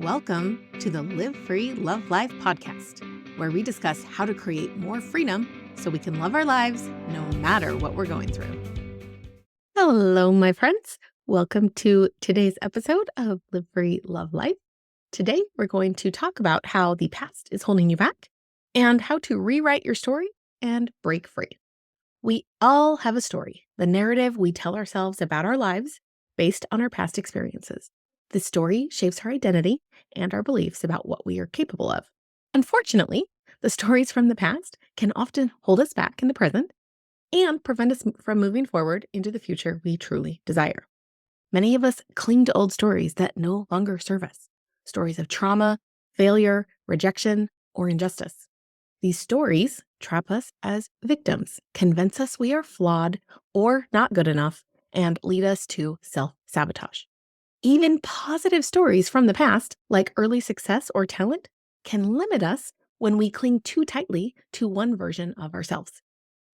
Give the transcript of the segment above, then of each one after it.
Welcome to the Live Free, Love Life podcast, where we discuss how to create more freedom so we can love our lives no matter what we're going through. Hello, my friends. Welcome to today's episode of Live Free, Love Life. Today, we're going to talk about how the past is holding you back and how to rewrite your story and break free. We all have a story, the narrative we tell ourselves about our lives based on our past experiences. This story shapes our identity and our beliefs about what we are capable of. Unfortunately, the stories from the past can often hold us back in the present and prevent us from moving forward into the future we truly desire. Many of us cling to old stories that no longer serve us. Stories of trauma, failure, rejection, or injustice. These stories trap us as victims, convince us we are flawed or not good enough, and lead us to self-sabotage. Even positive stories from the past, like early success or talent, can limit us when we cling too tightly to one version of ourselves.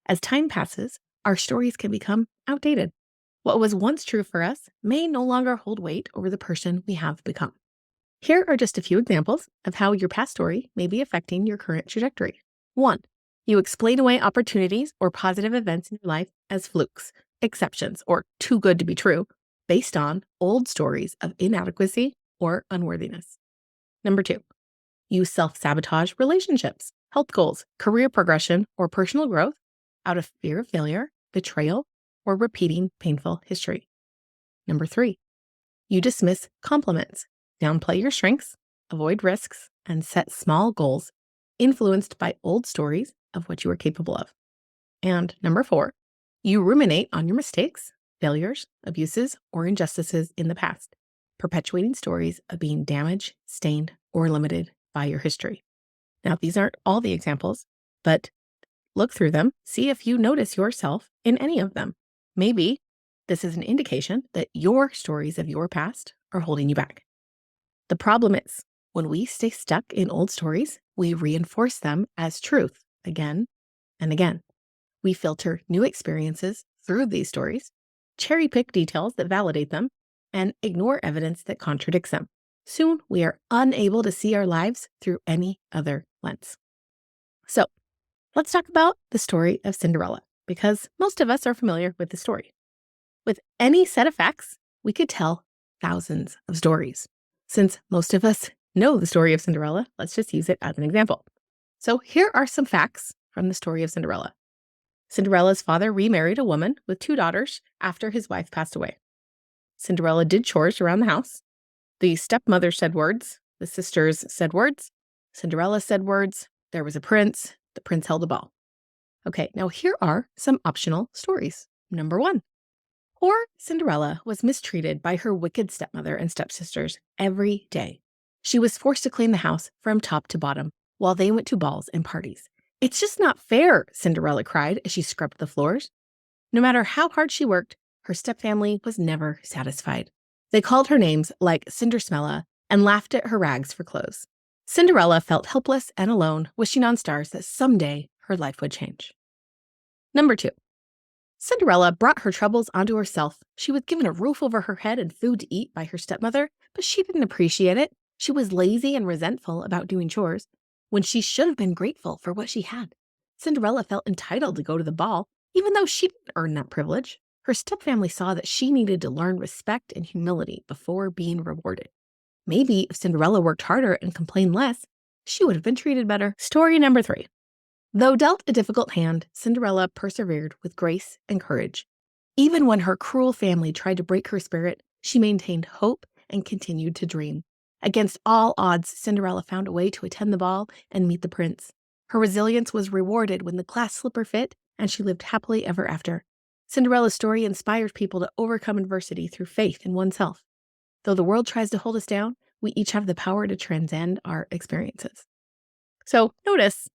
As time passes, our stories can become outdated. What was once true for us may no longer hold weight over the person we have become. Here are just a few examples of how your past story may be affecting your current trajectory. 1. You explain away opportunities or positive events in your life as flukes, exceptions, or too good to be true, based on old stories of inadequacy or unworthiness. 2. You self-sabotage relationships, health goals, career progression, or personal growth out of fear of failure, betrayal, or repeating painful history. 3. You dismiss compliments, downplay your strengths, avoid risks, and set small goals influenced by old stories of what you are capable of. And 4, you ruminate on your mistakes, failures, abuses, or injustices in the past, perpetuating stories of being damaged, stained, or limited by your history. Now, these aren't all the examples, but look through them, see if you notice yourself in any of them. Maybe this is an indication that your stories of your past are holding you back. The problem is, when we stay stuck in old stories, we reinforce them as truth again and again. We filter new experiences through these stories, cherry pick details that validate them, and ignore evidence that contradicts them. Soon, we are unable to see our lives through any other lens. So, let's talk about the story of Cinderella, because most of us are familiar with the story. With any set of facts, we could tell thousands of stories. Since most of us know the story of Cinderella, let's just use it as an example. So here are some facts from the story of Cinderella. Cinderella's father remarried a woman with 2 daughters after his wife passed away. Cinderella did chores around the house. The stepmother said words. The sisters said words. Cinderella said words. There was a prince. The prince held a ball. Okay, now here are some optional stories. 1. Poor Cinderella was mistreated by her wicked stepmother and stepsisters every day. She was forced to clean the house from top to bottom while they went to balls and parties. It's just not fair, Cinderella cried as she scrubbed the floors. No matter how hard she worked, her stepfamily was never satisfied. They called her names like Cindersmella and laughed at her rags for clothes. Cinderella felt helpless and alone, wishing on stars that someday her life would change. 2. Cinderella brought her troubles onto herself. She was given a roof over her head and food to eat by her stepmother, but she didn't appreciate it. She was lazy and resentful about doing chores, when she should have been grateful for what she had. Cinderella felt entitled to go to the ball, even though she didn't earn that privilege. Her stepfamily saw that she needed to learn respect and humility before being rewarded. Maybe if Cinderella worked harder and complained less, she would have been treated better. Story 3. Though dealt a difficult hand, Cinderella persevered with grace and courage. Even when her cruel family tried to break her spirit, she maintained hope and continued to dream. Against all odds, Cinderella found a way to attend the ball and meet the prince. Her resilience was rewarded when the glass slipper fit, and she lived happily ever after. Cinderella's story inspires people to overcome adversity through faith in oneself. Though the world tries to hold us down, we each have the power to transcend our experiences. So notice,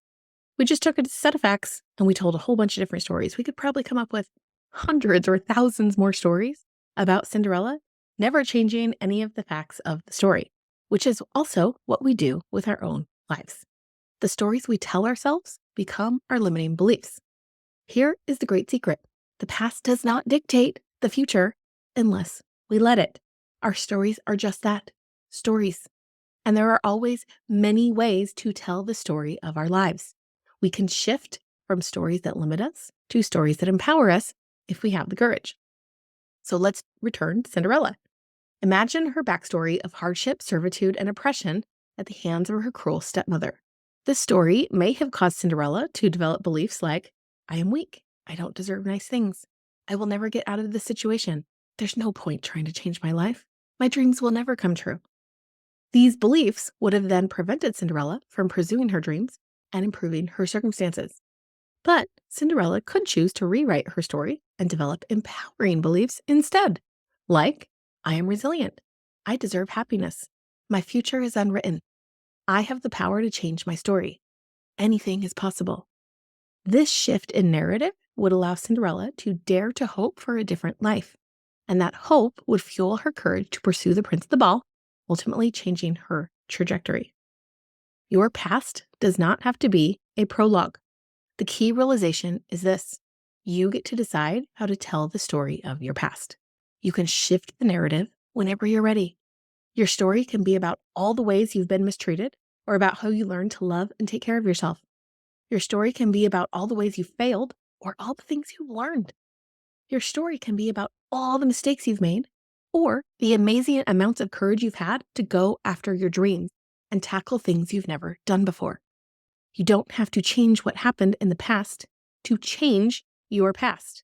we just took a set of facts and we told a whole bunch of different stories. We could probably come up with hundreds or thousands more stories about Cinderella, never changing any of the facts of the story, which is also what we do with our own lives. The stories we tell ourselves become our limiting beliefs. Here is the great secret. The past does not dictate the future unless we let it. Our stories are just that, stories. And there are always many ways to tell the story of our lives. We can shift from stories that limit us to stories that empower us if we have the courage. So let's return to Cinderella. Imagine her backstory of hardship, servitude, and oppression at the hands of her cruel stepmother. This story may have caused Cinderella to develop beliefs like, I am weak, I don't deserve nice things, I will never get out of this situation, there's no point trying to change my life, my dreams will never come true. These beliefs would have then prevented Cinderella from pursuing her dreams and improving her circumstances. But Cinderella could choose to rewrite her story and develop empowering beliefs instead, like, I am resilient, I deserve happiness, my future is unwritten, I have the power to change my story, anything is possible. This shift in narrative would allow Cinderella to dare to hope for a different life, and that hope would fuel her courage to pursue the Prince of the Ball, ultimately changing her trajectory. Your past does not have to be a prologue. The key realization is this: you get to decide how to tell the story of your past. You can shift the narrative whenever you're ready. Your story can be about all the ways you've been mistreated or about how you learned to love and take care of yourself. Your story can be about all the ways you failed or all the things you've learned. Your story can be about all the mistakes you've made or the amazing amounts of courage you've had to go after your dreams and tackle things you've never done before. You don't have to change what happened in the past to change your past,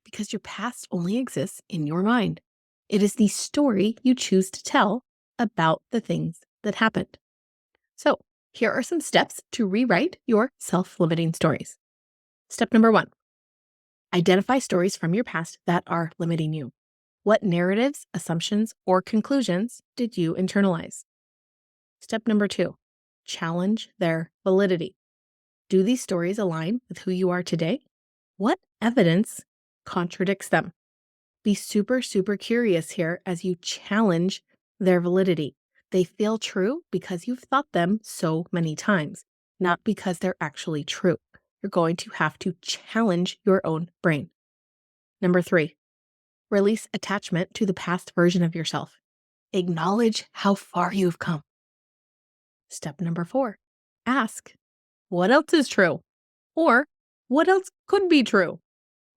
because your past only exists in your mind. It is the story you choose to tell about the things that happened. So, here are some steps to rewrite your self-limiting stories. Step number 1, identify stories from your past that are limiting you. What narratives, assumptions, or conclusions did you internalize? Step number 2, challenge their validity. Do these stories align with who you are today? What evidence contradicts them? Be super, super curious here as you challenge their validity. They feel true because you've thought them so many times, not because they're actually true. You're going to have to challenge your own brain. Number 3, release attachment to the past version of yourself. Acknowledge how far you've come. Step number 4, ask, what else is true? Or what else could be true?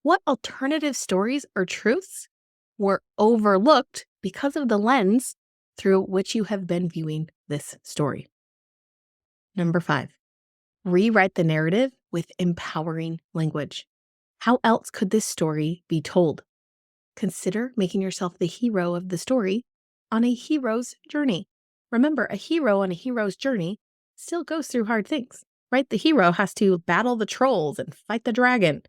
What alternative stories or truths were overlooked because of the lens through which you have been viewing this story? Number 5, rewrite the narrative with empowering language. How else could this story be told? Consider making yourself the hero of the story on a hero's journey. Remember, a hero on a hero's journey still goes through hard things, right? The hero has to battle the trolls and fight the dragon.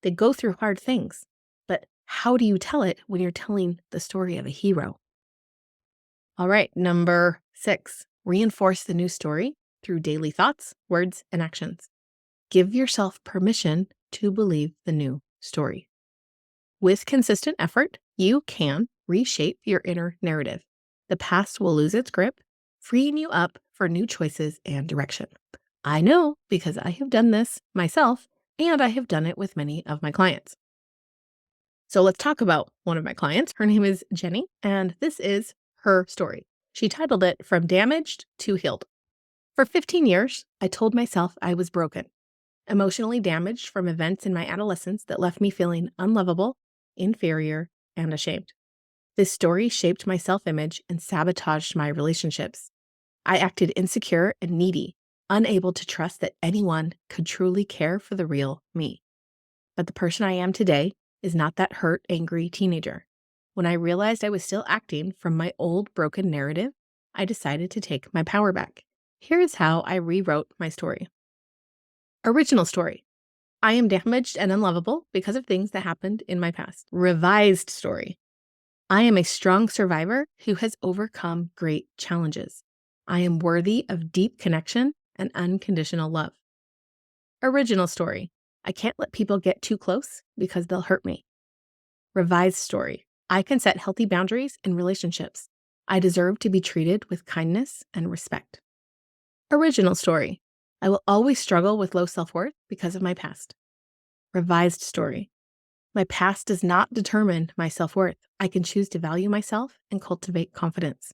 They go through hard things. But how do you tell it when you're telling the story of a hero? All right, number 6, reinforce the new story through daily thoughts, words, and actions. Give yourself permission to believe the new story. With consistent effort, you can reshape your inner narrative. The past will lose its grip, freeing you up for new choices and direction. I know because I have done this myself, and I have done it with many of my clients. So let's talk about one of my clients. Her name is Jenny, and this is her story. She titled it From Damaged to Healed. For 15 years, I told myself I was broken, emotionally damaged from events in my adolescence that left me feeling unlovable, inferior, and ashamed. This story shaped my self-image and sabotaged my relationships. I acted insecure and needy, unable to trust that anyone could truly care for the real me. But the person I am today is not that hurt, angry teenager. When I realized I was still acting from my old broken narrative, I decided to take my power back. Here is how I rewrote my story. Original story. I am damaged and unlovable because of things that happened in my past. Revised story. I am a strong survivor who has overcome great challenges. I am worthy of deep connection and unconditional love. Original story. I can't let people get too close because they'll hurt me. Revised story. I can set healthy boundaries in relationships. I deserve to be treated with kindness and respect. Original story. I will always struggle with low self-worth because of my past. Revised story. My past does not determine my self-worth. I can choose to value myself and cultivate confidence.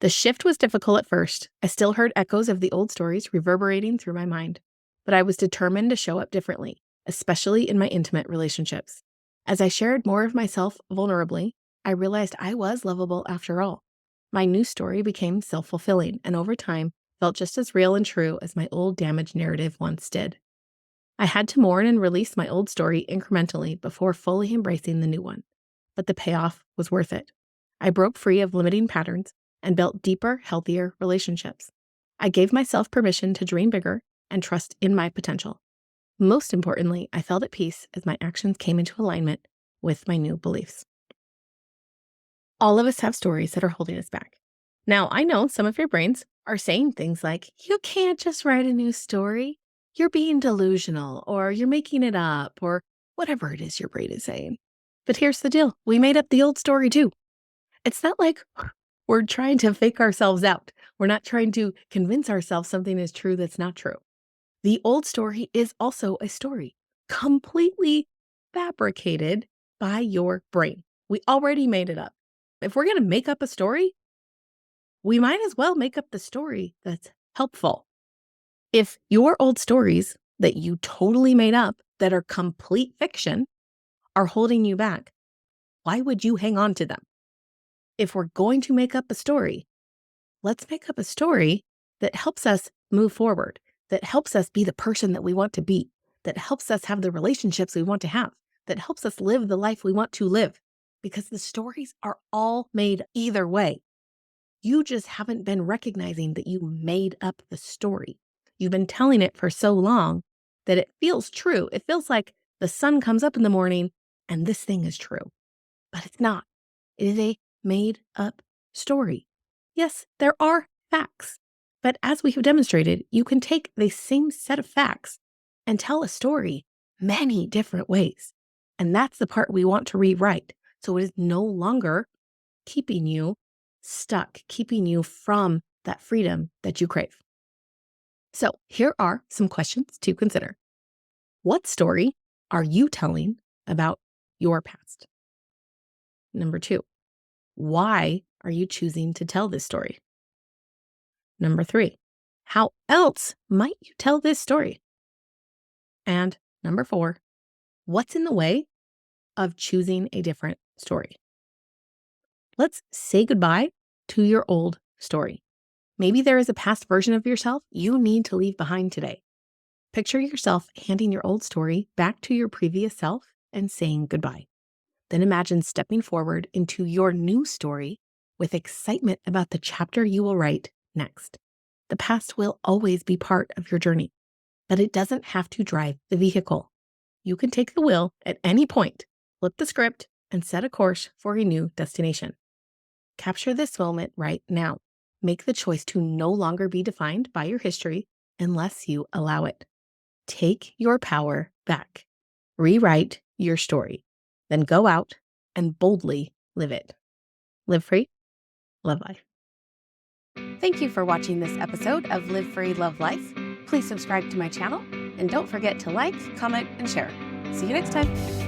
The shift was difficult at first. I still heard echoes of the old stories reverberating through my mind, but I was determined to show up differently, especially in my intimate relationships. As I shared more of myself vulnerably, I realized I was lovable after all. My new story became self-fulfilling and over time felt just as real and true as my old damaged narrative once did. I had to mourn and release my old story incrementally before fully embracing the new one, but the payoff was worth it. I broke free of limiting patterns and built deeper, healthier relationships. I gave myself permission to dream bigger and trust in my potential. Most importantly, I felt at peace as my actions came into alignment with my new beliefs. All of us have stories that are holding us back. Now, I know some of your brains are saying things like, you can't just write a new story. You're being delusional, or you're making it up, or whatever it is your brain is saying. But here's the deal. We made up the old story too. It's not like we're trying to fake ourselves out. We're not trying to convince ourselves something is true that's not true. The old story is also a story, completely fabricated by your brain. We already made it up. If we're going to make up a story, we might as well make up the story that's helpful. If your old stories that you totally made up that are complete fiction are holding you back, why would you hang on to them? If we're going to make up a story, let's make up a story that helps us move forward, that helps us be the person that we want to be, that helps us have the relationships we want to have, that helps us live the life we want to live. Because the stories are all made either way. You just haven't been recognizing that you made up the story. You've been telling it for so long that it feels true. It feels like the sun comes up in the morning and this thing is true. But it's not. It is a made up story. Yes, there are facts. But as we have demonstrated, you can take the same set of facts and tell a story many different ways. And that's the part we want to rewrite. So it is no longer keeping you stuck, keeping you from that freedom that you crave. So here are some questions to consider. What story are you telling about your past? Number 2, why are you choosing to tell this story? Number 3, how else might you tell this story? And number 4, what's in the way of choosing a different story? Let's say goodbye to your old story. Maybe there is a past version of yourself you need to leave behind today. Picture yourself handing your old story back to your previous self and saying goodbye. Then imagine stepping forward into your new story with excitement about the chapter you will write next. The past will always be part of your journey, but it doesn't have to drive the vehicle. You can take the wheel at any point, flip the script, and set a course for a new destination. Capture this moment right now. Make the choice to no longer be defined by your history unless you allow it. Take your power back. Rewrite your story. Then go out and boldly live it. Live free, love life. Thank you for watching this episode of Live Free, Love Life. Please subscribe to my channel and don't forget to like, comment, and share. See you next time.